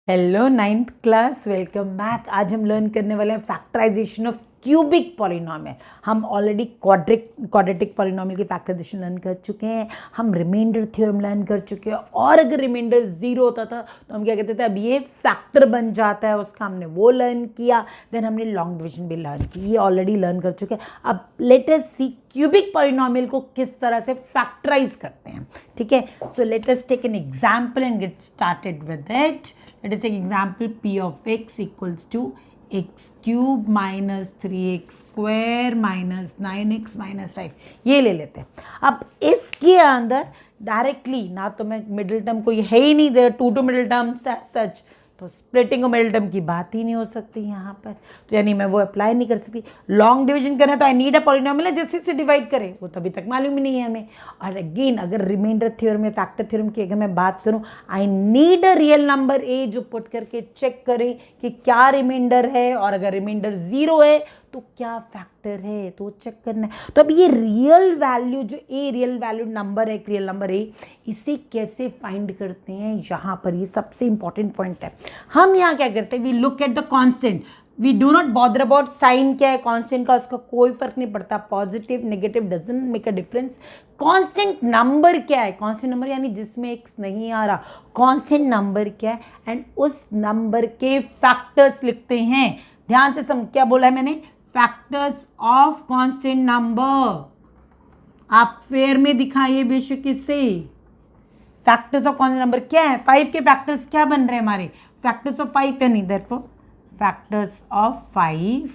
Hello ninth class, welcome back. आज हम learn करने वाले हैं फैक्टराइजेशन ऑफ क्यूबिक पॉलिनोमियल। हम ऑलरेडी क्वाड्रेटिक पॉलिनोमियल की फैक्टराइजेशन लर्न कर चुके हैं, हम रिमाइंडर थ्योरम लर्न कर चुके हैं। और अगर रिमाइंडर जीरो होता था तो हम क्या कहते थे, अब ये फैक्टर बन जाता है, उसका हमने वो लर्न किया। देन हमने लॉन्ग डिवीजन भी लर्न की, ये ऑलरेडी लर्न कर चुके हैं। अब let us see cubic polynomial को किस तरह से फैक्टराइज करते हैं। ठीक है, so let us take an example and get started with it. Let us take example p of x equals to x cube minus 3x square minus 9x minus 5। ये ले लेते हैं। अब इसके अंदर डायरेक्टली ना तो मैं मिडिल टर्म कोई है ही नहीं, देयर टू मिडिल टर्म्स सच, तो स्प्लिटिंग ऑफ मिडिल टर्म की बात ही नहीं हो सकती यहाँ पर। तो यानी मैं वो अप्लाई नहीं कर सकती। लॉन्ग डिवीजन करना तो आई नीड अ पॉलिनोमियल जैसे से डिवाइड करे, वो तो अभी तक मालूम ही नहीं है हमें। और अगेन अगर रिमाइंडर थ्योरम में फैक्टर थ्योरम की अगर मैं बात करूँ, I need a real number A जो पुट करके चेक करे कि क्या रिमाइंडर है, और अगर रिमाइंडर जीरो है तो क्या फैक्टर है, तो चेक करना है। तो अब ये रियल वैल्यू जो ए रियल वैल्यू नंबर है, एक रियल नंबर ए, इसे कैसे फाइंड करते हैं, यहाँ पर ये सबसे इंपॉर्टेंट पॉइंट है। हम यहाँ क्या करते हैं, we look at the constant, we do not bother about sign क्या है कांस्टेंट का, उसका कोई फर्क नहीं पड़ता, positive negative doesn't make a difference. Constant number क्या है, कांस्टेंट नंबर यानी जिसमें एक्स नहीं आ रहा, कांस्टेंट नंबर क्या है, एंड उस नंबर के फैक्टर्स लिखते हैं। ध्यान से समझ, क्या बोला है मैंने, फैक्टर्स ऑफ कांस्टेंट नंबर। आप फेयर में दिखाइए बेशक इससे, फैक्टर्स ऑफ कांस्टेंट नंबर क्या है, 5 के फैक्टर्स क्या बन रहे हैं हमारे, फैक्टर्स ऑफ 5 है, नहीं देयरफॉर फैक्टर्स ऑफ 5।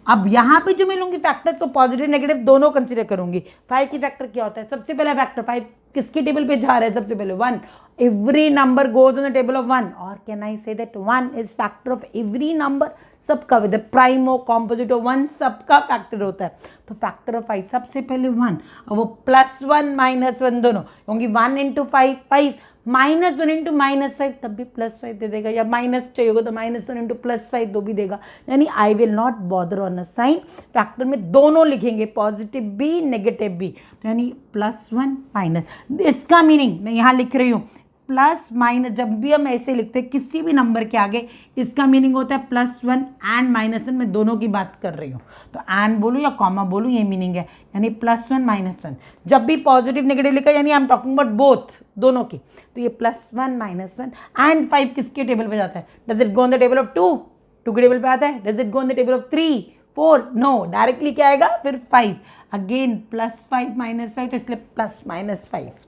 अब यहां पे जो मैं लूंगी फैक्टर्स, तो पॉजिटिव नेगेटिव दोनों कंसीडर करूंगी। 5 की फैक्टर क्या होता है, सबसे पहला फैक्टर 5 किसकी टेबल पे जा रहा है, सबसे पहले 1। Every number goes on the table of 1, और can I say that 1 is factor of every number, सबका, विद प्राइम हो कॉम्पोजिट हो 1 सबका फैक्टर होता है। तो फैक्टर ऑफ 5 सबसे पहले 1, और वो +1 -1 दोनों होंगी। 1 इंटू 5 5, -1 इंटू -5 तब भी +5 दे देगा, या माइनस चाहिए होगा तो -1 इंटू +5 तो भी देगा। यानी I will not bother on a sign, factor में दोनों लिखेंगे, पॉजिटिव भी नेगेटिव भी। तो यानी +1 माइनस, इसका मीनिंग मैं यहाँ लिख रही हूँ प्लस माइनस, जब भी हम ऐसे लिखते हैं किसी भी नंबर के आगे, इसका मीनिंग होता है +1 एंड -1, मैं दोनों की बात कर रही हूँ, तो एंड बोलूँ या कॉमा बोलूँ, ये मीनिंग है। यानी +1 -1 जब भी पॉजिटिव नेगेटिव लिखा, यानी I am talking about both, दोनों की। तो ये +1 -1 एंड 5 किसके टेबल पे जाता है, does it go on the table of 2, 2 के टेबल पे आता है, does it go on the table of 3 4, no, directly क्या आएगा फिर 5, अगेन +5 -5, तो इसलिए +-5।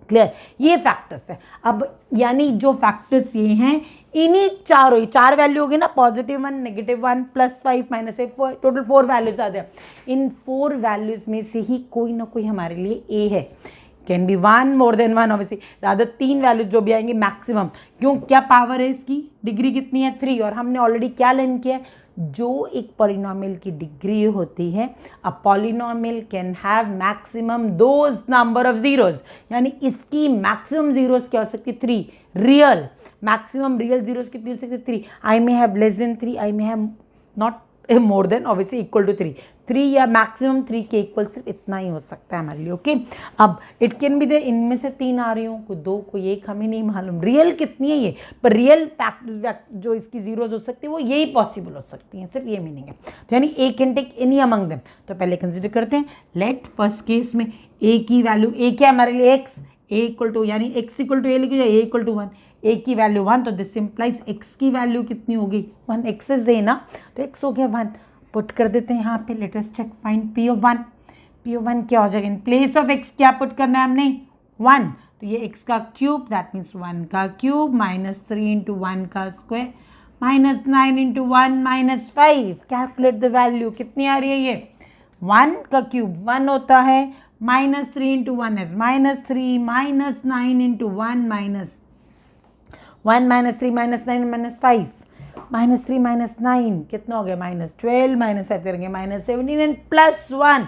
क्लियर, ये फैक्टर्स है। अब यानी जो फैक्टर्स ये हैं, इन्हीं चारों, ये 4 वैल्यू होगी ना, +1 -1 +5 -5, टोटल 4 वैल्यूज आते हैं। इन 4 वैल्यूज में से ही कोई ना कोई हमारे लिए ए है, can be 1 more than 1 obviously, rather 3 values जो भी आएंगे मैक्सिमम। क्यों, क्या पावर है इसकी, डिग्री कितनी है 3, और हमने ऑलरेडी क्या लर्न किया है, जो एक पॉलिनोमियल की डिग्री होती है, a polynomial can have maximum those number of zeros, यानी इसकी मैक्सिमम जीरोज क्या हो सकती है 3, रियल मैक्सिमम रियल जीरोज कितनी हो सकती है 3। I may have less than 3, I may have not more than, obviously equal to 3 या मैक्सिमम 3 के इक्वल सिर्फ इतना ही हो सकता है हमारे लिए। ओके, अब इट कैन बी देयर, इनमें से 3 आ रही हूँ, कोई 2 कोई 1, हमें नहीं मालूम रियल कितनी है ये, पर रियल फैक्ट जो इसकी जीरोज हो सकती है वो यही पॉसिबल हो सकती हैं, सिर्फ ये मीनिंग है। तो यानी a can take any among them. तो पहले कंसिडर करते हैं, लेट फर्स्ट केस में ए की वैल्यू, ए क्या है हमारे लिए एक्स, ए इक्वल टू, यानी एक्स इक्वल टू ए लिखो, ए इक्वल टू 1, ए की वैल्यू 1, तो दिस इंप्लाइज एक्स की वैल्यू कितनी होगी 1, एक्स इज ए ना, तो एक्स हो गया 1। पुट कर देते हैं यहाँ पे, let us check find P of 1। P of 1 क्या हो जाएगा, इन प्लेस ऑफ एक्स क्या पुट करना है हमने 1, तो ये एक्स का क्यूब, दैट मीन्स 1 का क्यूब -3 इंटू 1 का square -9 into 1 -5। Calculate the value, कितनी आ रही है ये, 1 का क्यूब 1 होता है, -3 इंटू 1 is -3, -9 इंटू 1 -1 -3 -9 -5, -3 -9 कितना हो गया, -12, -5 करेंगे -17 एंड +1।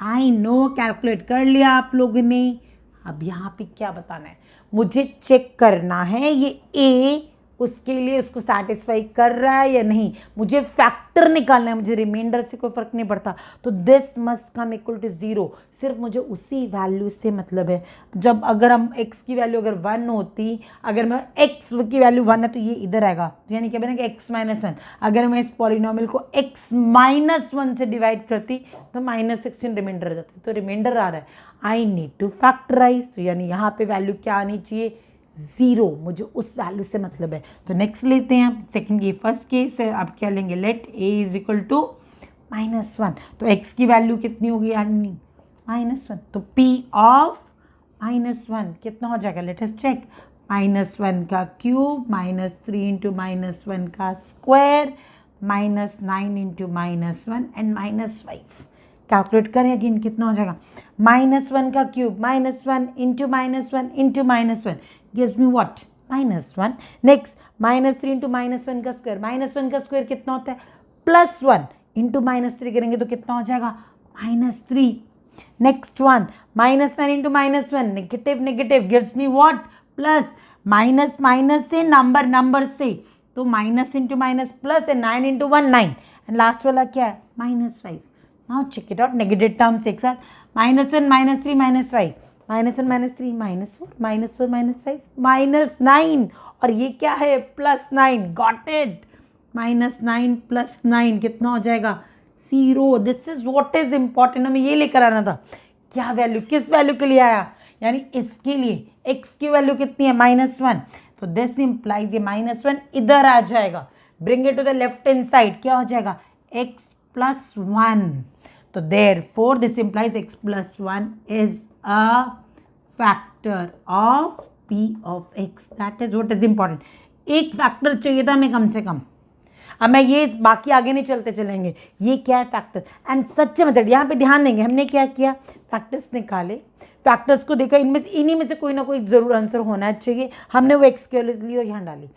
आई नो, कैलकुलेट कर लिया आप लोगों ने। अब यहाँ पे क्या बताना है, मुझे चेक करना है ये ए उसके लिए उसको सेटिस्फाई कर रहा है या नहीं, मुझे फैक्टर निकालना है, मुझे रिमाइंडर से कोई फर्क नहीं पड़ता। तो this must come equal to 0, सिर्फ मुझे उसी वैल्यू से मतलब है। जब अगर हम x की वैल्यू अगर 1 होती, अगर मैं x की वैल्यू 1 है तो ये इधर आएगा, यानी क्या बनेगा x माइनस 1। अगर मैं इस पॉलिनोमियल को x माइनस 1 से डिवाइड करती तो -16 रिमाइंडर आ जाती, तो रिमाइंडर आ रहा है, आई नीड टू फैक्टराइज, तो यानी यहाँ पे वैल्यू क्या आनी चाहिए, 0, मुझे उस वैल्यू से मतलब है। तो नेक्स्ट लेते हैं हम सेकंड की फर्स्ट केस है, अब क्या लेंगे, let a is equal to -1, तो x की वैल्यू कितनी होगी यानी -1, तो p ऑफ -1 कितना हो जाएगा, लेट अस चेक, -1 का क्यूब -3 इंटू -1 का स्क्वायर -9 इंटू -1 एंड -5। कैलकुलेट करें अगेन, कितना हो जाएगा, -1 का cube -1 into -1 into -1 gives me what, -1। Next -3 into -1 का स्क्वायर, -1 का स्क्वायर कितना होता है, +1 इंटू -3 करेंगे तो कितना हो जाएगा, -3। Next one, -9 into -1 negative negative gives me what, plus, minus minus से नंबर से, तो माइनस इंटू माइनस प्लस है, 9 इंटू 1 9, एंड लास्ट वाला क्या है, -5। Now check it out, negative terms एक साथ, -1 -3 -5, -1 -3 -4 -4 -5 -9, और ये क्या है, +9, गॉट इट, -9 + 9 कितना हो जाएगा, 0। This is what is important, हमें ये लेकर आना था, क्या वैल्यू, किस वैल्यू के लिए आया, यानी इसके लिए x की वैल्यू कितनी है, -1, तो दिस इंप्लाइज ये -1 इधर आ जाएगा, bring it to the left hand side, क्या हो जाएगा, x + 1, तो therefore this implies x + 1 is a factor of p of x, that is what is important. एक फैक्टर चाहिए था हमें कम से कम, अब मैं ये बाकी आगे नहीं चलते चलेंगे, ये क्या है फैक्टर एंड सच मेथड, यहाँ पे ध्यान देंगे, हमने क्या किया, फैक्टर्स निकाले, फैक्टर्स को देखा, इनमें से इन्हीं में से कोई ना कोई जरूर आंसर होना चाहिए, हमने वो एक्सक्यूज ली और यहाँ डाली।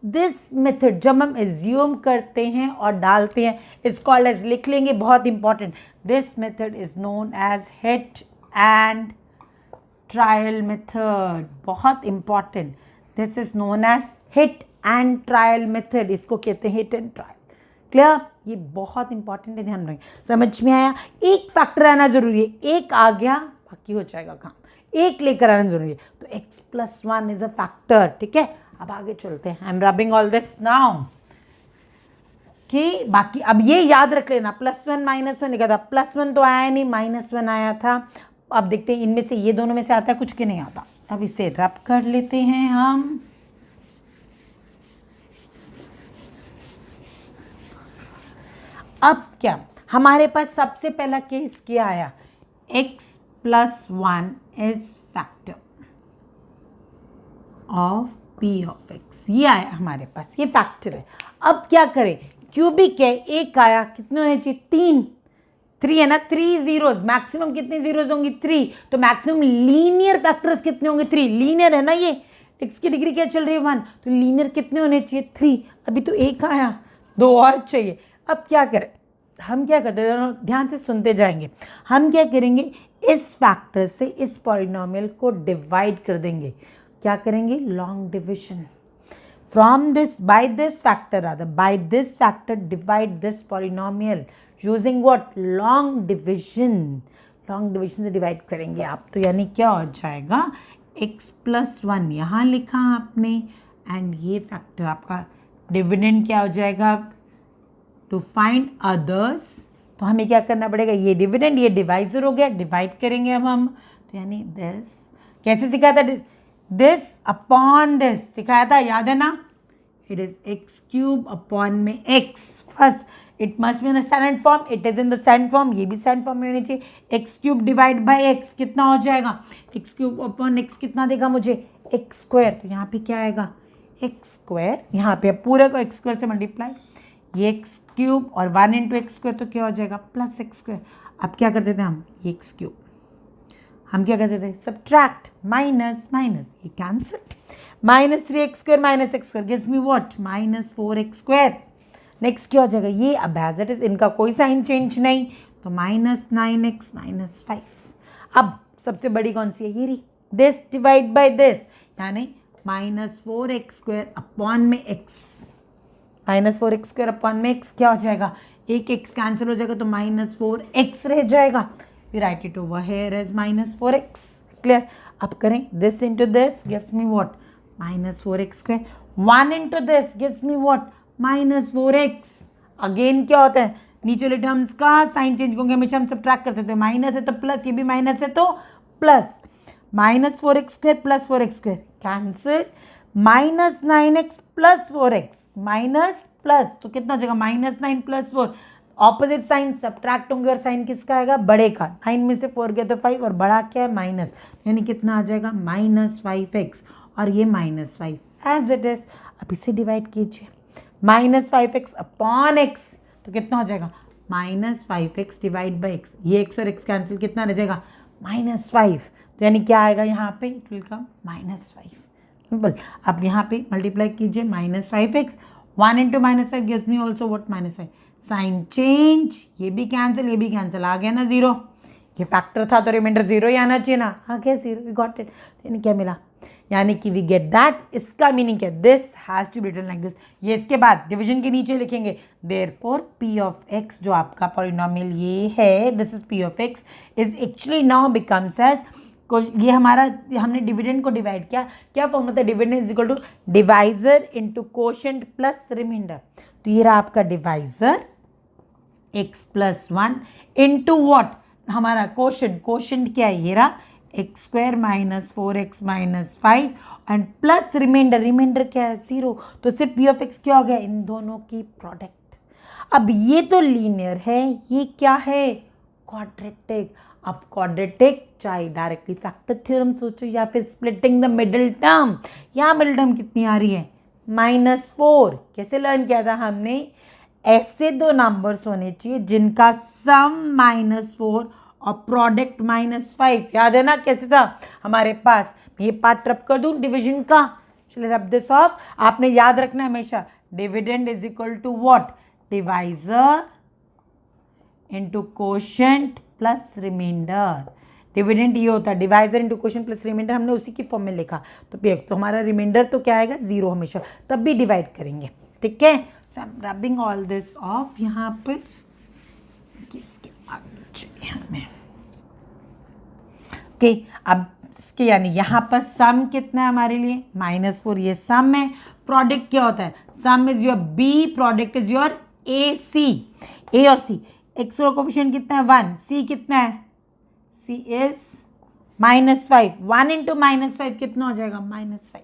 दिस मेथड जब हम एज्यूम करते हैं और डालते हैं, इज कॉल्ड एज, लिख लेंगे, बहुत important, this method is known as hit and trial method, बहुत important, this is known as hit and trial method, इसको कहते हैं हिट एंड ट्रायल। क्लियर, ये बहुत इंपॉर्टेंट है, ध्यान रखें। समझ में आया, एक फैक्टर आना जरूरी है, एक आ गया बाकी हो जाएगा काम, एक लेकर आना जरूरी है, तो x + 1 इज अ फैक्टर। ठीक है, अब आगे चलते हैं, आई am rubbing all this now कि बाकी अब ये याद रख लेना, +1 -1 लिखा था, +1 तो आया नहीं, -1 आया था। अब देखते हैं इनमें से ये दोनों में से आता है कुछ कि नहीं आता, अब इसे रब कर लेते हैं हम। अब क्या हमारे पास सबसे पहला केस क्या आया, x + 1 is factor of p of x, ये आया हमारे पास, ये फैक्टर है। अब क्या करें, क्यूबिक है, एक आया, कितने होने चाहिए, 3 है ना, 3 जीरोस, मैक्सिमम कितनी जीरोस होंगी, 3, तो मैक्सिमम लीनियर फैक्टर्स कितने होंगे, 3, लीनियर है ना, ये x की डिग्री क्या चल रही है, 1, तो लीनियर कितने होने चाहिए, 3, अभी तो एक आया, 2 और चाहिए। अब क्या करें, हम क्या करते हैं, ध्यान से सुनते जाएंगे, हम क्या करेंगे, इस फैक्टर से इस पॉलिनोमियल को डिवाइड कर देंगे, क्या करेंगे, long division, from this by this factor, rather by this factor divide this polynomial using what, long division, long division से डिवाइड करेंगे आप, तो यानी क्या हो जाएगा, x + 1 यहाँ लिखा आपने, एंड ये फैक्टर आपका डिविडेंड क्या हो जाएगा, टू फाइंड अदर्स, तो हमें क्या करना पड़ेगा, ये डिविडेंड, ये डिवाइजर हो गया, डिवाइड करेंगे अब हम, तो यानी दिस, कैसे सिखाया था, दिस अपॉन दिस सिखाया था, याद है ना, इट इज x³ अपॉन में x, first it must be in standard form, it is in the standard form, ये भी स्टैंडर्ड फॉर्म में होनी चाहिए, x³ डिवाइड बाय x कितना हो जाएगा, x³ अपॉन x कितना देगा मुझे, x², तो यहाँ पे क्या आएगा, x², यहाँ पे पूरे को x² से मल्टीप्लाई, ये x³ और 1 इंटू x², तो क्या हो जाएगा, +x²। अब क्या करते थे हम, ये x³ हम क्या करते थे, सब्ट्रैक्ट, माइनस माइनस, ये cancel, -3x² - x² gives me what, -4x²। Next क्या हो जाएगा, ये अब एज इट इज, इनका कोई साइन चेंज नहीं, तो -9x - 5। अब सबसे बड़ी कौन सी है, ये रही, दिस डिवाइड बाय दिस, यानी -4x² अपॉन में x, -4x² अपॉन में x क्या हो जाएगा, एक x कैंसिल हो जाएगा तो -4x रह जाएगा। We write it over here as -4x। Clear. अब करें this into this gives me what, -4x²। 1 into this gives me what, -4x। Again क्या होता है, नीचे वाले टर्म्स का साइन चेंज होंगे, हमेशा हम सब्ट्रैक्ट करते थे, माइनस है तो प्लस, ये भी माइनस है तो plus, -4x² plus 4x² cancel, -9x plus 4x, minus plus तो कितना हो जाएगा, -9 प्लस 4, ऑपोजिट साइन सब्ट्रैक्ट होंगे और साइन किसका आएगा, बड़े का। 9 में से 4 गया तो 5 और बड़ा क्या है माइनस, यानी कितना आ जाएगा -5x और ये -5 एज इट इज। अब इसे डिवाइड कीजिए, -5x अपॉन x तो कितना हो जाएगा, -5x डिवाइड बाई x, ये x और x कैंसिल, कितना रह जाएगा -5, तो यानी क्या आएगा यहाँ पे, इट विल कम -5। सिंपल। अब यहाँ पे मल्टीप्लाई कीजिए, -5x, 1 into -5 gives me also what, -5, sign change, ये भी कैंसिल, आ गया ना 0, ये फैक्टर था तो रिमाइंडर 0 ही आना चाहिए ना, आ गया 0, वी गॉट इट। यानी क्या मिला, यानी कि वी गेट दैट, इसका मीनिंग क्या, this has to be written like this. ये इसके बाद डिवीजन के नीचे लिखेंगे, देयरफॉर p ऑफ x जो आपका पॉलिनोमियल ये है, this is p of x is actually now becomes as, ये हमारा, हमने डिविडेंड को डिवाइड किया, क्या फॉर्म होता है, dividend is equal to divisor into quotient plus remainder. तो ये रहा आपका divisor x plus 1 into what, हमारा कोशेंट क्या है, ये रहा x² minus 4x minus 5 and plus remainder क्या है 0, तो सिर्फ p ऑफ x क्या हो गया, इन दोनों की प्रोडक्ट। अब ये तो लीनियर है, ये क्या है, क्वाड्रेटिक। अब क्वाड्रेटिक चाहे डायरेक्टली फैक्टर थ्योरम सोचो या फिर स्प्लिटिंग द मिडिल टर्म, यहाँ मिडिल टर्म कितनी आ रही है, -4। कैसे लर्न किया था हमने, ऐसे दो नंबर्स होने चाहिए जिनका सम -4 और प्रोडक्ट -5, याद है ना कैसे था हमारे पास, ये पार्ट रब कर दूं डिवीजन का, चलिए रब दिस ऑफ। आपने याद रखना है हमेशा, dividend is equal to what, divisor into quotient plus remainder. Dividend ये होता है divisor into quotient plus remainder, हमने उसी की फॉर्म में लिखा, तो हमारा रिमाइंडर तो क्या आएगा 0 हमेशा, तब भी डिवाइड करेंगे, ठीक है। So I am rubbing all this off यहाँ पर, इसके आगे चलिए हमें, ओके। अब इसके यानी यहाँ पर सम कितना है हमारे लिए, -4, ये सम है। प्रोडक्ट क्या होता है, सम is your b, product is your a और c। x का कोफिशिएंट कितना है 1, c कितना है, c इज -5, 1 इंटू -5 कितना हो जाएगा -5।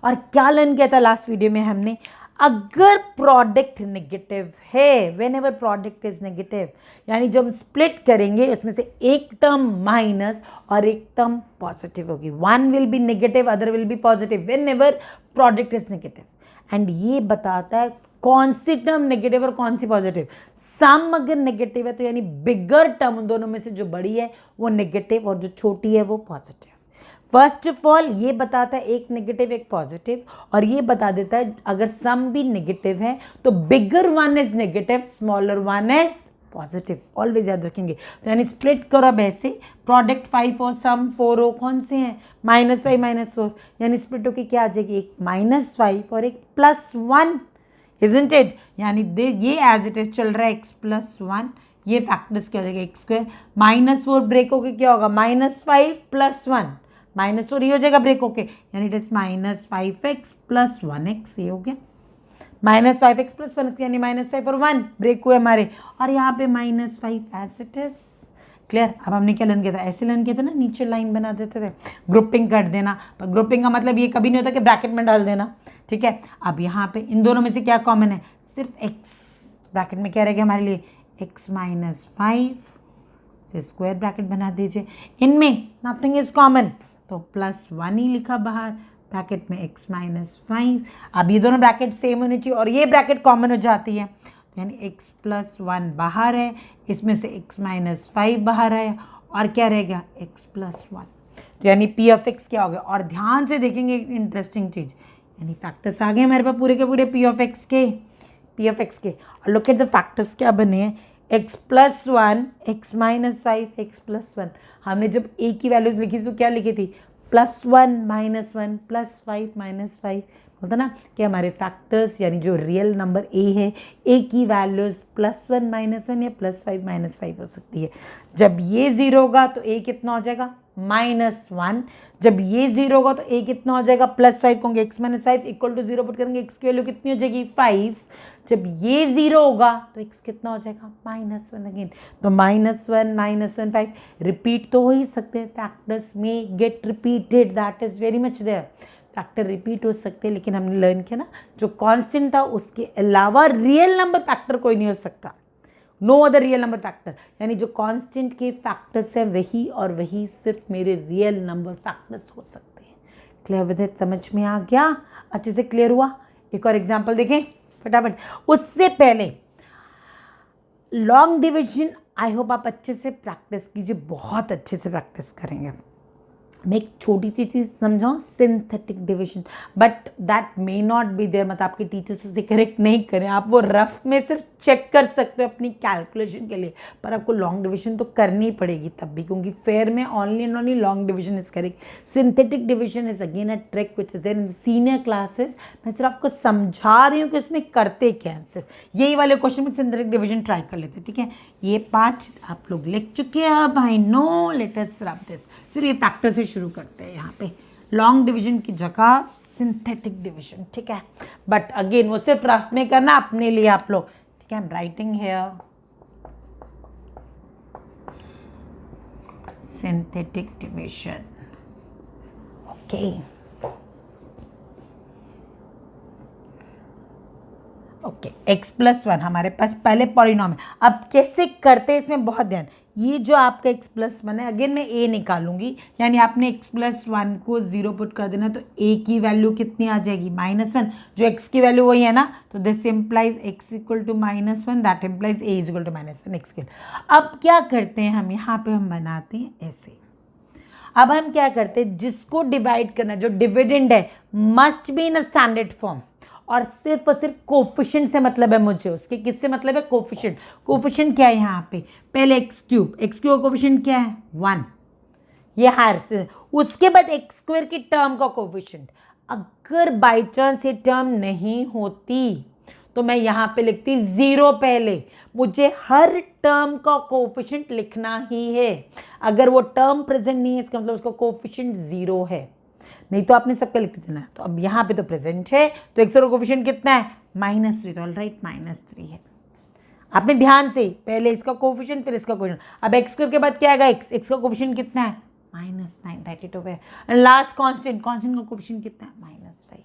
और क्या लर्न किया था लास्ट वीडियो में हमने, अगर प्रोडक्ट नेगेटिव है, when ever product is negative, यानी जब स्प्लिट करेंगे उसमें से एक टर्म माइनस और एक टर्म पॉजिटिव होगी, one will be negative other will be positive when ever product is negative. And ये बताता है कौन सी टर्म नेगेटिव और कौन सी पॉजिटिव। सम अगर नेगेटिव है तो यानी बिगर टर्म उन दोनों में से जो बड़ी है वो नेगेटिव और जो छोटी है वो पॉजिटिव। फर्स्ट ऑफ ऑल ये बताता है एक नेगेटिव एक पॉजिटिव, और ये बता देता है अगर सम भी नेगेटिव है तो bigger one is negative, smaller one is positive, always याद रखेंगे। तो यानी स्प्लिट करो अब ऐसे, प्रोडक्ट 5 हो सम 4 हो, कौन से हैं -5 -4, यानी स्प्लिट होके क्या आ जाएगी, एक -5 और एक +1, इजंट इट। यानी ये एज इट इज चल रहा है x+1, ये फैक्टर्स क्या हो जाएगा x², -4 ब्रेक होके क्या होगा -5 + 1, -4 ये हो जाएगा ब्रेक होके, यानी इट इज -5x + 1x, ये हो गया -5x + 1x, यानी -5 और 1 ब्रेक हुए हमारे, और यहाँ पे -5 एज इट इज। क्लियर। अब हमने क्या लर्न किया था, ऐसे लर्न किया था ना, नीचे लाइन बना देते थे, ग्रुपिंग कर देना, पर ग्रुपिंग का मतलब ये कभी नहीं होता कि ब्रैकेट में डाल देना, ठीक है। अब यहाँ पे इन दोनों में से क्या कॉमन है, सिर्फ x, ब्रैकेट में क्या रहेगा हमारे लिए x - 5 से स्क्वायर ब्रैकेट बना दीजिए, इनमें नथिंग इज कॉमन तो +1 ही लिखा बाहर, ब्रैकेट में x - 5। अब ये दोनों ब्रैकेट सेम होने चाहिए और ये ब्रैकेट कॉमन हो जाती है, यानी x + 1 बाहर है, इसमें से x - 5 बाहर है, और क्या रहेगा x + 1, तो यानी p ऑफ x क्या हो गया। और ध्यान से देखेंगे एक इंटरेस्टिंग चीज़, यानी फैक्टर्स आ गए हमारे पास पूरे के पूरे p ऑफ x के, और लुक एट द फैक्टर्स क्या बने हैं, x + 1, x - 5, x + 1। हमने जब a की वैल्यूज लिखी थी तो क्या लिखी थी, +1 -1 +5 -5, बोलता ना कि हमारे फैक्टर्स यानी जो रियल नंबर ए है, ए की वैल्यूज +1 -1 या +5 -5 हो सकती है। जब ये 0 होगा तो ए कितना हो जाएगा -1, जब ये 0 होगा तो ए कितना हो जाएगा +5 होंगे, x -5 = 0 पुट करेंगे, x की वैल्यू कितनी हो जाएगी 5, जब ये 0 होगा तो x कितना हो जाएगा -1 अगेन, तो -1 -1 5 रिपीट तो हो ही सकते हैं, फैक्टर्स में get repeated, that is very much there, factor repeat हो सकते हैं, लेकिन हमने लर्न किया ना जो कांस्टेंट था उसके अलावा रियल नंबर फैक्टर कोई नहीं हो सकता, no other real number factor, यानी जो कांस्टेंट के फैक्टर्स हैं वही और वही सिर्फ मेरे रियल नंबर फैक्टर्स हो सकते हैं। क्लियर विद इट, समझ में आ गया, अच्छे से क्लियर हुआ। एक और एग्जांपल देखें फटाफट। उससे पहले लॉन्ग डिविजन आई होप आप अच्छे से प्रैक्टिस कीजिए, बहुत अच्छे से प्रैक्टिस करेंगे। मैं एक छोटी सी चीज़ समझाऊँ, synthetic division, but that may not be there, मतलब आपके टीचर्स उसे करेक्ट नहीं करें, आप वो रफ में सिर्फ चेक कर सकते हो अपनी कैलकुलेशन के लिए, पर आपको लॉन्ग डिविजन तो करनी पड़ेगी तब भी, क्योंकि फेयर में only and only long division is correct. Synthetic division is again a trick which is there in senior classes. मैं सिर्फ आपको समझा रही हूँ कि इसमें करते क्या है, सिर्फ यही वाले क्वेश्चन में सिंथेटिक डिविजन ट्राई कर लेते हैं, ठीक है। ये पार्ट आप लोग लिख चुके हैं अब, I know, let us rub this. सिर्फ ये फैक्टर से शुरू करते हैं यहाँ पे, लॉन्ग डिवीजन की जगह सिंथेटिक डिवीजन, ठीक है। बट अगेन वो सिर्फ रफ में करना अपने लिए आप लोग, ठीक है। I am writing here synthetic division, okay okay. x + 1 हमारे पास पहले पॉलिनॉम है। अब कैसे करते हैं इसमें बहुत ध्यान, ये जो आपका x + 1 है, अगेन मैं a निकालूंगी, यानी आपने x + 1 को 0 पुट कर देना, तो a की वैल्यू कितनी आ जाएगी -1, जो x की वैल्यू वही है ना, तो this implies x = -1, that implies a = -1 x के। अब क्या करते हैं हम, यहाँ पे हम बनाते हैं ऐसे। अब हम क्या करते हैं, जिसको डिवाइड करना, जो डिविडेंड है must be in standard form, और सिर्फ कोफिशिएंट से मतलब है मुझे, उसके किससे मतलब है, कोफिशिएंट। कोफिशिएंट क्या है यहाँ पे, पहले x³ का कोफिशिएंट क्या है 1, ये हायर से, उसके बाद x² की टर्म का कोफिशिएंट। अगर बाई चांस ये टर्म नहीं होती तो मैं यहाँ पे लिखती 0 पहले, मुझे हर टर्म का कोफिशिएंट लिखना ही है। अगर वो टर्म प्रेजेंट नहीं है इसका मतलब उसका कोफिशिएंट 0 है, नहीं तो आपने सबका लिखते चलना है। तो अब यहाँ पे तो प्रेजेंट है, तो x का कोफिशिएंट कितना है -3, तो ऑलराइट -3 है। आपने ध्यान से पहले इसका कोफिशिएंट फिर इसका कोफिशिएंट, अब x² के बाद क्या आएगा, x का कोफिशिएंट कितना है -9, right it over. Last constant का कोफिशिएंट कितना है -5,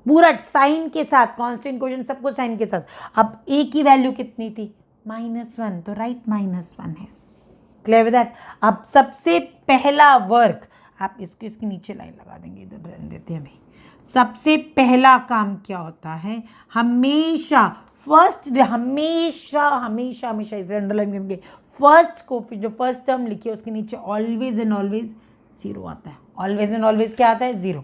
पूरा साइन के साथ, कांस्टेंट कोफिशिएंट सबको साइन के साथ। अब a की वैल्यू कितनी थी -1, तो राइट -1 है। Clear with that. अब सबसे पहला वर्क आप इसको इसके नीचे लाइन लगा देंगे, इधर रहने देते हैं अभी। सबसे पहला काम क्या होता है, हमेशा फर्स्ट, हमेशा इसे अंडरलाइन करेंगे, फर्स्ट कोफिशिएंट जो फर्स्ट टर्म लिखी है उसके नीचे ऑलवेज एंड ऑलवेज 0 आता है, ऑलवेज एंड ऑलवेज क्या आता है 0,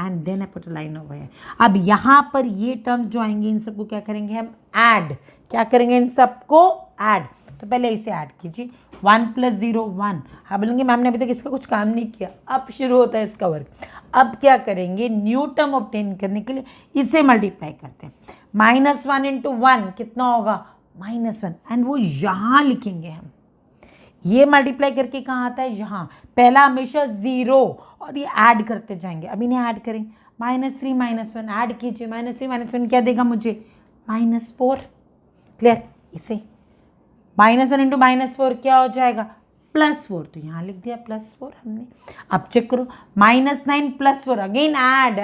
and then I put a line over here. अब यहाँ पर ये टर्म्स जो आएंगे इन सबको क्या करेंगे हम, ऐड, क्या करेंगे इन सबको ऐड। तो पहले इसे ऐड कीजिए, 1 + 0 1। हाँ बोलेंगे मैम ने अभी तक इसका कुछ काम नहीं किया, अब शुरू होता है इसका वर्क। अब क्या करेंगे, न्यू टर्म ऑब्टेन करने के लिए इसे मल्टीप्लाई करते हैं, -1 × 1 कितना होगा -1, एंड वो यहाँ लिखेंगे हम। ये मल्टीप्लाई करके कहाँ आता है, यहाँ। पहला हमेशा 0 और ये ऐड करते जाएंगे। अब इन्हें ऐड करें, -3 -1 ऐड कीजिए, -3 -1 क्या देगा मुझे -4। क्लियर, इसे -1 × -4 क्या हो जाएगा +4, तो यहाँ लिख दिया +4 हमने। अब चेक करो, -9 + 4 अगेन ऐड,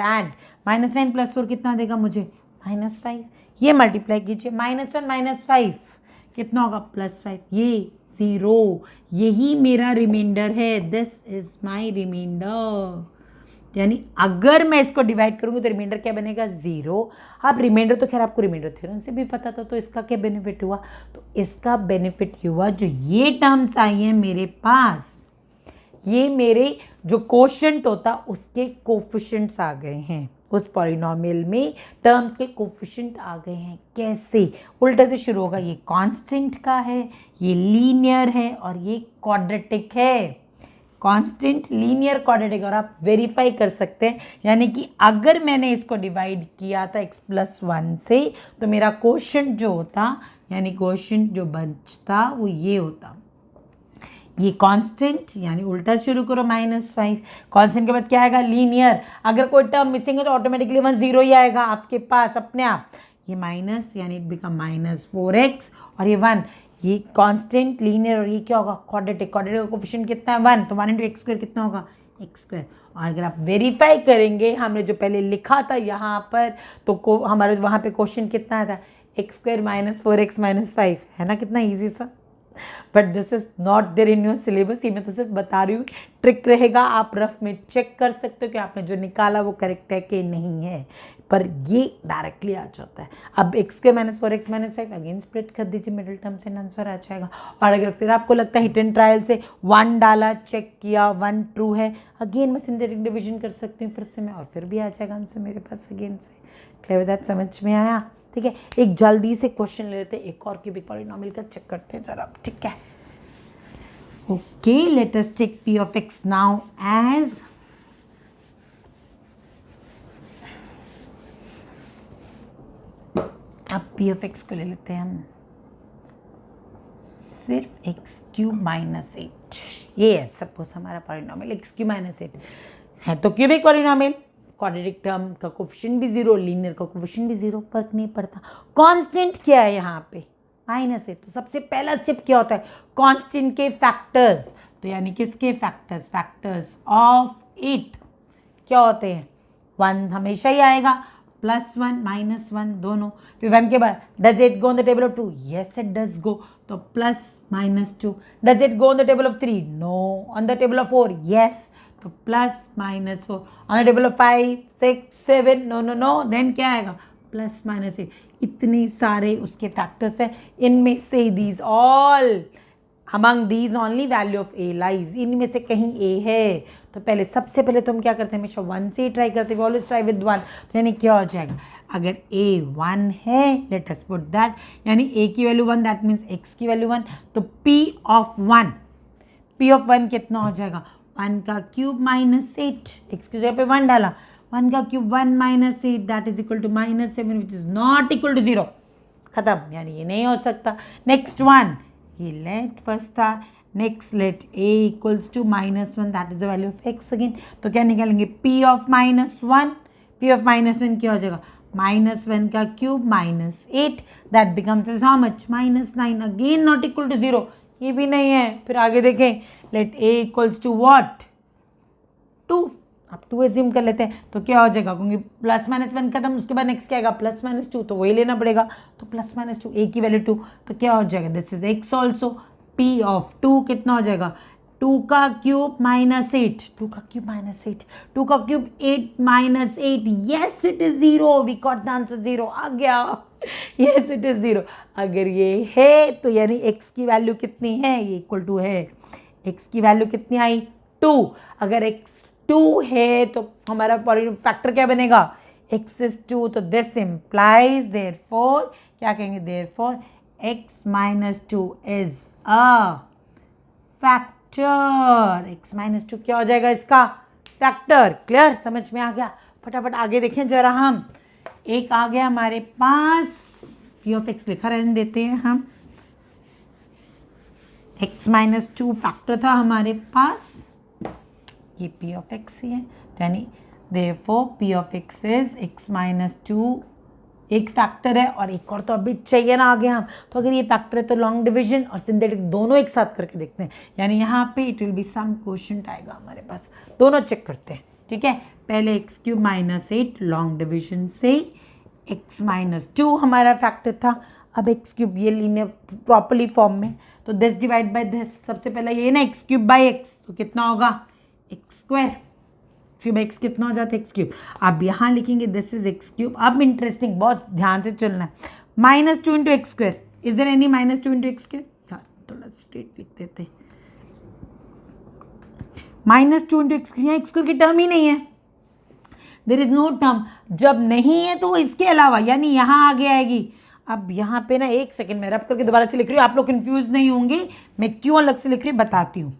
-9 + 4 कितना देगा मुझे -5। ये मल्टीप्लाई कीजिए, -1 -5 कितना होगा +5, ये 0, यही मेरा रिमाइंडर है, दिस इज माई रिमाइंडर। यानी अगर मैं इसको डिवाइड करूंगी तो रिमाइंडर क्या बनेगा 0। अब रिमाइंडर तो खैर आपको रिमाइंडर थ्योरम से भी पता था, तो इसका क्या बेनिफिट हुआ, तो इसका बेनिफिट हुआ जो ये टर्म्स आई हैं मेरे पास, ये मेरे जो कोशेंट होता उसके कोफिशिएंट्स आ गए हैं, उस पॉलिनोमियल में टर्म्स के कोफिशिएंट आ गए हैं। कैसे, उल्टे से शुरू होगा, ये कांस्टेंट का है, ये लीनियर है और ये क्वाड्रेटिक है। कांस्टेंट लीनियर क्वाड्रेटिक, और आप वेरीफाई कर सकते हैं, यानी कि अगर मैंने इसको डिवाइड किया था x+1 से तो मेरा क्वोशिएंट जो होता, यानी क्वोशिएंट जो बचता वो ये होता, ये कांस्टेंट, यानी उल्टा शुरू करो -5, कांस्टेंट के बाद क्या आएगा, लीनियर, अगर कोई टर्म मिसिंग है तो ऑटोमेटिकली 1 0 ही आएगा आपके पास अपने आप, ये माइनस यानी इट बिकम -4x, और ये 1, ये कांस्टेंट लीनियर, और ये क्या होगा, क्वाड्रेटिक, क्वाड्रेटिक का कोफिशिएंट कितना है 1, तो 1 × x² कितना होगा x²। और अगर आप वेरीफाई करेंगे हमने जो पहले लिखा था यहाँ पर, तो हमारे वहाँ पे क्वेश्चन कितना था, x² - 4x - 5, है ना, कितना ईजी सा। But this is not there in your syllabus, ये मैं तो सिर्फ बता रही हूँ, ट्रिक रहेगा, आप रफ में चेक कर सकते हो कि आपने जो निकाला वो करेक्ट है कि नहीं है, पर ये डायरेक्टली आ जाता है। अब x² - 4x - 5 अगेन स्प्लिट कर दीजिए मिडिल टर्म से, आंसर आ जाएगा। और अगर फिर आपको लगता है हिट एंड ट्रायल से 1 डाला, चेक किया, 1 ट्रू है, अगेन मैं सिंथेटिक डिवीजन कर सकती हूँ फिर से मैं, और फिर भी आ जाएगा आंसर मेरे पास अगेन से। क्लियर दैट, समझ में आया? ठीक है, एक जल्दी से क्वेश्चन ले लेते हैं, एक और क्यूबिक पॉलिनोमियल का चेक करते हैं जरा, ठीक है। Okay, let us take p of x now as अब p of x को ले लेते हैं हम सिर्फ x³ - 8, ये है सपोज हमारा पॉलिनोमियल x³ - 8 है, तो क्यूबिक पॉलिनोमियल, क्वाड्रेटिक टर्म का कोफिशिएंट भी 0, लीनियर का कोफिशिएंट भी 0, फर्क नहीं पड़ता। कांस्टेंट क्या है यहाँ पे, -8, तो सबसे पहला स्टेप क्या होता है, कांस्टेंट के फैक्टर्स, तो यानी किसके फैक्टर्स, फैक्टर्स ऑफ 8 क्या होते हैं, 1 हमेशा ही आएगा, +1 -1 दोनों, फिर 1 के बाद does it go on the table of 2, yes it does go, तो +-2, does it go on the table of 3, no, on the table of 4, yes, तो +-4, on the table of 5 6 7, no no no, then क्या आएगा, +-8, इतने सारे उसके factors हैं, इनमें से these all, among these only value of A lies, इनमें से कहीं ए है, तो पहले सबसे पहले तो हम क्या करते हैं, हमेशा 1 से ही ट्राई करते हैं, ऑलवेज ट्राई विद 1, तो यानी क्या हो जाएगा, अगर a 1 है, लेट अस पुट दैट, यानी a की वैल्यू 1, दैट मीन्स x की वैल्यू 1, तो p of 1 कितना हो जाएगा, 1 का क्यूब -8, x की जगह पे 1 डाला, 1 का cube 1 - 8, that is equal to -7, which is not equal to 0, खत्म, यानी ये नहीं हो सकता। नेक्स्ट वन, ये लेट फर्स्ट था, next let a equals to -1, that is the value of x again, तो क्या निकालेंगे, p of -1, p of -1 क्या हो जाएगा, -1 का cube -8, that becomes is how much, -9, again not equal to 0, ये भी नहीं है। फिर आगे देखें, let a equals to what, 2, अब 2 एज्यूम कर लेते हैं, तो क्या हो जाएगा, क्योंकि +-1 खत्म, उसके बाद नेक्स्ट क्या आएगा, +-2, तो वही लेना पड़ेगा, तो +-2, a की वैल्यू 2, तो क्या हो जाएगा, this is x also, p of 2 कितना हो जाएगा, 2 का क्यूब -8, 2 का क्यूब -8, 2 का cube 8 -8, yes it is 0, we got the answer 0, आ गया, येस इट इज 0। अगर ये है तो यानी x की वैल्यू कितनी है, ये इक्वल टू है, x की वैल्यू कितनी आई, 2, अगर x 2 है तो हमारा फैक्टर क्या बनेगा, x is 2, तो दिस इम्प्लाइज देयरफॉर क्या कहेंगे, therefore x - 2 is a factor, x - 2 क्या हो जाएगा इसका फैक्टर। क्लियर, समझ में आ गया? फटाफट आगे देखें जरा, हम एक आ गया हमारे पास, p of x लिखा रहने देते हैं हम, x - 2 फैक्टर था हमारे पास, ये p of x ही है, यानी therefore p of x is x - 2 एक फैक्टर है, और एक और तो अभी चाहिए ना आगे हम, तो अगर ये फैक्टर है तो लॉन्ग डिवीजन और सिंथेटिक दोनों एक साथ करके देखते हैं, यानी यहाँ पे it will be some quotient आएगा हमारे पास, दोनों चेक करते हैं, ठीक है। पहले x³ - 8 लॉन्ग डिवीजन से, x - 2 हमारा फैक्टर था, अब x³ ये लीनियर प्रॉपरली फॉर्म में, तो दिस डिवाइड बाय दिस, सबसे पहले ये ना x³ बाई x, तो कितना होगा x², क्यूब x कितना हो जाता है x³, अब यहाँ लिखेंगे दिस इज x³, अब इंटरेस्टिंग, बहुत ध्यान से चलना है, -2 × x², is there any -2 × x², थोड़ा स्ट्रेट लिख देते, -2 × x², यहाँ x² की टर्म ही नहीं है, देयर इज नो टर्म, जब नहीं है तो वो इसके अलावा, यानी यहाँ आगे आएगी। अब यहाँ पे ना एक सेकेंड में रब करके दोबारा से लिख रही हूँ, आप लोग कंफ्यूज नहीं होंगे, मैं क्यों अलग से लिख रही हूँ बताती हूँ,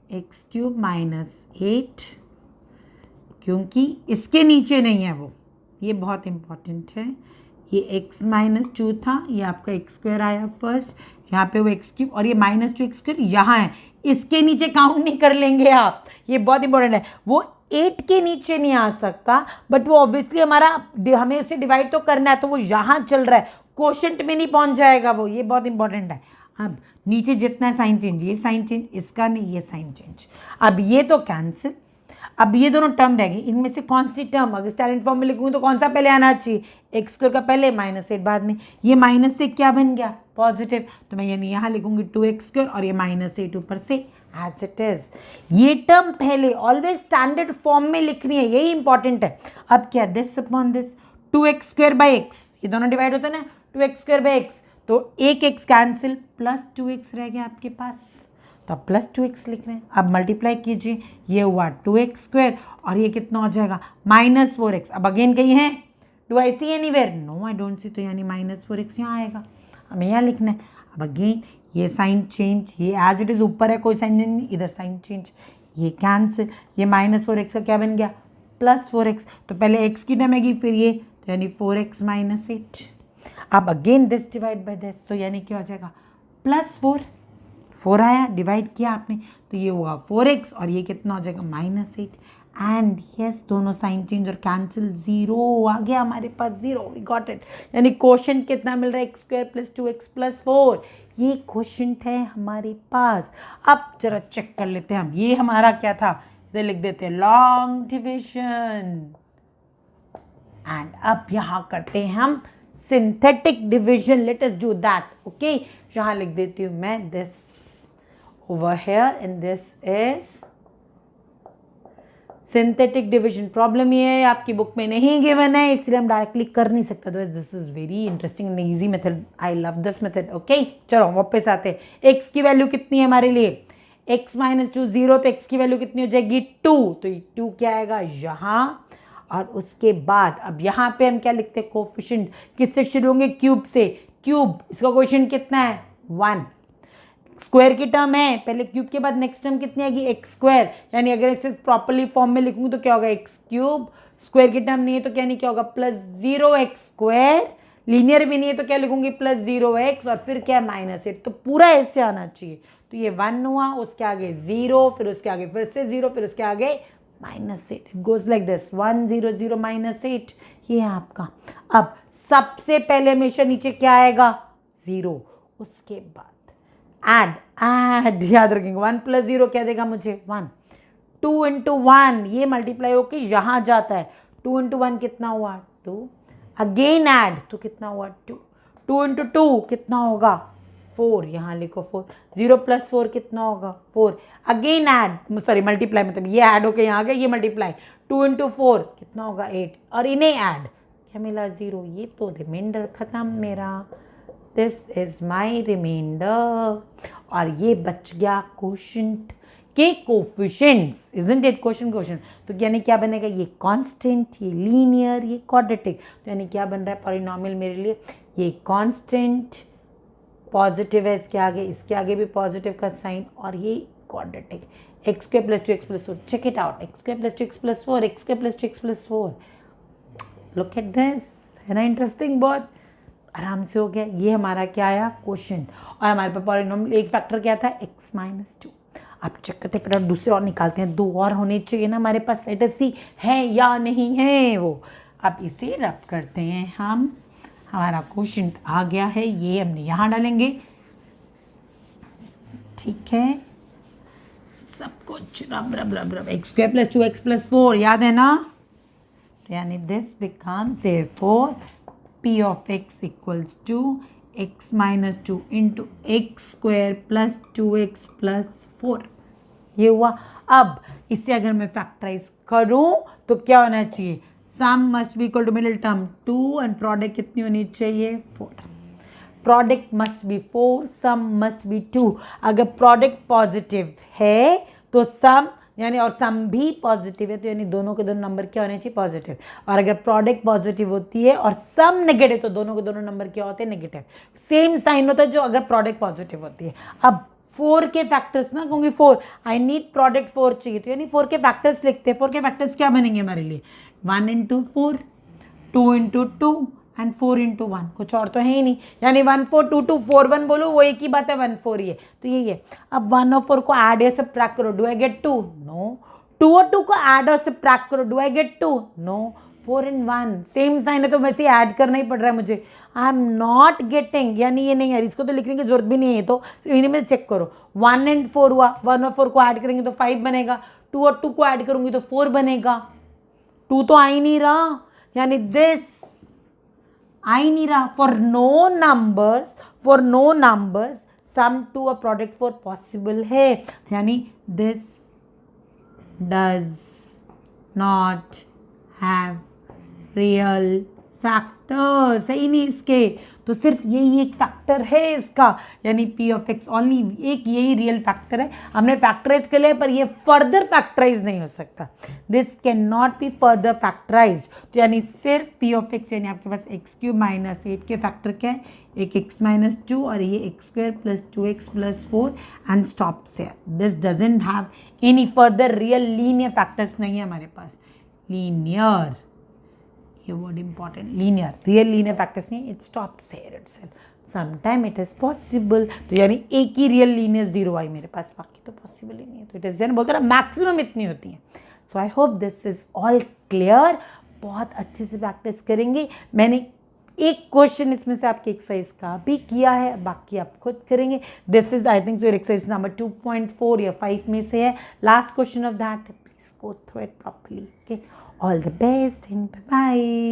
एक्स क्यूब माइनस 8, क्योंकि इसके नीचे नहीं है वो, ये बहुत इंपॉर्टेंट है। ये x माइनस 2 था, ये आपका एक्स स्क्वायर आया फर्स्ट, यहाँ पे वो एक्स क्यूब, और ये माइनस 2 एक्स स्क्वायर यहाँ है, इसके नीचे काउंट नहीं कर लेंगे आप, ये बहुत इंपॉर्टेंट है। वो 8 के नीचे नहीं आ सकता, बट वो ऑब्वियसली हमें इसे डिवाइड तो करना है, तो वो यहाँ चल रहा है, कोशेंट में नहीं पहुँच जाएगा वो, ये बहुत इंपॉर्टेंट है। अब नीचे जितना है साइन चेंज, ये साइन चेंज, इसका नहीं, ये साइन चेंज, अब ये तो कैंसिल। अब ये दोनों टर्म रहेंगे, इनमें से कौन सी टर्म, अगर स्टैंडर्ड फॉर्म में लिखूंगी तो कौन सा पहले आना चाहिए, एक्स स्क्वायर का पहले, माइनस 8 बाद में। ये माइनस से क्या बन गया, पॉजिटिव, तो मैं यानी यहाँ लिखूंगी 2x स्क्वायर और ये माइनस 8 ऊपर से एज इट इज। ये टर्म पहले ऑलवेज स्टैंडर्ड फॉर्म में लिखनी है, यही इंपॉर्टेंट है। अब क्या, this upon this, 2x square by x, ये दोनों डिवाइड होता है ना, 2x स्क्वायर बाई एक्स, तो एक x कैंसिल, प्लस 2x रह गया आपके पास, तो अब प्लस 2x लिख रहे हैं। अब मल्टीप्लाई कीजिए, ये हुआ 2x स्क्वायर और ये कितना हो जाएगा, माइनस 4x। अब अगेन कहीं है, do I see anywhere, no I don't see, तो यानी माइनस 4x यहाँ आएगा, हमें यहाँ लिखना है। अब अगेन ये साइन चेंज, ये एज इट इज़ ऊपर है, कोई साइन नहीं, इधर साइन चेंज, ये कैंसिल, ये माइनस 4x का क्या बन गया, प्लस 4x, तो पहले x की टर्म आएगी, फिर ये, तो यानी 4x माइनस 8। अब again this divide by this, तो यानी क्या हो जाएगा, प्लस 4 आया, डिवाइड किया आपने, तो ये हुआ 4x और ये कितना हो जाएगा, माइनस 8। एंड यस, दोनों साइन चेंज और कैंसिल, 0 आ गया हमारे पास, 0, वी गॉट इट। यानी क्वोशंट कितना मिल रहा है, x square plus 2x plus 4, ये क्वोशंट है हमारे पास। अब जरा चेक कर लेते हैं हम, ये हमारा क्या था, इधर लिख देते हैं लॉन्ग डिविजन। एंड अब यहाँ करते हैं हम synthetic division, let us do that. Okay, यहाँ लिख देती हूँ मैं this over here, and this is synthetic division। Problem ये है आपकी बुक में नहीं गिवन है, इसलिए हम डायरेक्टली कर नहीं सकते, तो this is very interesting and easy method, I love this method. Okay, चलो वापस आते हैं। x की वैल्यू कितनी है हमारे लिए, x माइनस 2 0, तो x की वैल्यू कितनी हो जाएगी 2, तो ये 2 क्या आएगा यहाँ, और उसके बाद अब यहाँ पे हम क्या लिखते हैं, कोफिशिएंट किससे शुरू होंगे, क्यूब से, क्यूब इसका कोफिशिएंट कितना है 1, स्क्वायर की टर्म है, पहले क्यूब के बाद नेक्स्ट टर्म कितनी आएगी, एक्स स्क्वायर, यानी अगर इसे प्रॉपर्ली फॉर्म में लिखूंगी तो क्या होगा, एक्स क्यूब, स्क्वायर की टर्म नहीं है तो क्या, नहीं क्या होगा, प्लस 0x स्क्वायर, लीनियर भी नहीं है तो क्या लिखूंगी, प्लस 0x, और फिर क्या, माइनस 8, तो पूरा ऐसे आना चाहिए। तो ये 1 हुआ, उसके आगे 0, फिर उसके आगे फिर से 0, फिर उसके आगे minus 8, it goes like this, 1 0 0 minus 8, ये है आपका। अब सबसे पहले हमेशा नीचे क्या आएगा, 0, उसके बाद ऐड याद रखेंगे, 1 प्लस 0 क्या देगा मुझे, 1, 2 इंटू 1, ये मल्टीप्लाई होके यहाँ जाता है, 2 इंटू 1 कितना हुआ 2, अगेन ऐड, तो कितना हुआ 2, 2 इंटू 2 कितना होगा 4, यहाँ लिखो 4, 0 प्लस 4 कितना होगा 4, अगेन ऐड, सॉरी मल्टीप्लाई, मतलब ये ऐड होके यहाँ आ गया, ये मल्टीप्लाई, 2 इंटू 4 कितना होगा 8, और इन्हें ऐड, क्या मिला 0, ये तो रिमाइंडर खत्म मेरा, दिस इज माई रिमाइंडर, और ये बच गया कोशेंट के कोफिशिएंट्स, इजंट इट, कोशेंट, तो यानी क्या बनेगा, ये कांस्टेंट, ये लीनियर, ये क्वाड्रेटिक, तो यानी क्या बन रहा है पॉलिनोमियल मेरे लिए, ये कांस्टेंट पॉजिटिव है, इसके आगे भी पॉजिटिव का साइन, और ये quadratic, X square plus 2x plus 4, check it out, X square plus 2x plus 4, X square plus 2x plus 4, look at this, है ना इंटरेस्टिंग, बहुत आराम से हो गया। ये हमारा क्या आया, क्वोशंट, और हमारे पास पॉलिनोमियल एक फैक्टर क्या था, x माइनस 2। अब चेक करते फिर दूसरे और निकालते हैं, 2 और होने चाहिए ना हमारे पास, लेट अस सी है या नहीं है वो। अब इसे रब करते हैं हम, हमारा क्वोशंट आ गया है, ये हमने यहाँ डालेंगे, ठीक है, सब कुछ रब रब रब रब, x square plus 2x plus 4, याद है ना, यानी this becomes therefore p of x equals to x minus 2 into x square plus 2x plus 4, ये हुआ। अब इससे अगर मैं फैक्टराइज करूं तो क्या होना चाहिए, sum must be equal to middle term 2 and product कितनी होनी चाहिए 4, product must be 4, sum must be 2, अगर प्रोडक्ट पॉजिटिव है तो सम यानी, और सम भी पॉजिटिव है तो यानी दोनों के दोनों नंबर क्या होने चाहिए पॉजिटिव, और अगर प्रोडक्ट पॉजिटिव होती है और सम नेगेटिव तो दोनों के दोनों नंबर क्या होते हैं नेगेटिव, सेम साइन होता है जो अगर प्रोडक्ट पॉजिटिव होती है। अब 4 के फैक्टर्स ना, कहूँगी 4, आई नीड प्रोडक्ट 4 चाहिए, तो यानी 4 के फैक्टर्स लिखते हैं। 4 के फैक्टर्स क्या बनेंगे हमारे लिए? 1 इंटू 4, 2 इंटू 2 एंड 4 इंटू 1, कुछ और तो है ही नहीं। यानी 1 4 2 2 4 1 बोलो, वो एक ही बात है, 1 4 ही है, तो यही है। अब 1 और 4 को ऐड या सब्ट्रैक्ट करो, डू आई गेट 2? नो। 2 और 2 को ऐड और सब्ट्रैक्ट करो, do I get 2? No. 4 and 1 same sign है, तो वैसे ऐड करना ही पड़ रहा है मुझे। आई एम नॉट गेटिंग, यानी ये नहीं है, इसको तो लिखने की जरूरत भी नहीं है, तो इन्हीं में चेक करो। 1 and 4 हुआ, 1 और 4 को ऐड करेंगे तो 5 बनेगा, 2 और 2 को ऐड करूंगी तो 4 बनेगा। 2 तो आ ही नहीं रहा, यानी दिस आ ही नहीं रहा। For no numbers sum to a product 4 possible है, यानी this does not have real factor, सही नहीं इसके, तो सिर्फ यही एक फैक्टर है इसका, यानी पी ऑफ एक्स ओनली, एक यही रियल फैक्टर है। हमने फैक्टराइज कर लिया, पर ये फर्दर फैक्टराइज नहीं हो सकता, this can not be further factorize. तो यानी सिर्फ पी ऑफ एक्स, यानी आपके पास एक्स क्यूब माइनस 8 के फैक्टर क्या है? एक एक्स माइनस 2 और ये x square plus 2x plus 4 and stops है। This doesn't have any further real linear factors, नहीं है हमारे पास लीनियर, ये word important, linear, real linear factors नहीं, it stops here itself, sometime it is possible. तो यानी एक ही रियल लीनियर 0 आई मेरे पास, बाकी तो पॉसिबल ही नहीं है, तो इट इज देन बोलते ना मैक्सिमम इतनी होती है। So I hope this is all clear, बहुत अच्छे से प्रैक्टिस करेंगे। मैंने एक क्वेश्चन इसमें से आपके एक्सरसाइज का भी किया है, बाकी आप खुद करेंगे। This is I think your exercise number 2.4 या 5 में से है, last question of that, please go through it properly. Okay, all the best and bye bye.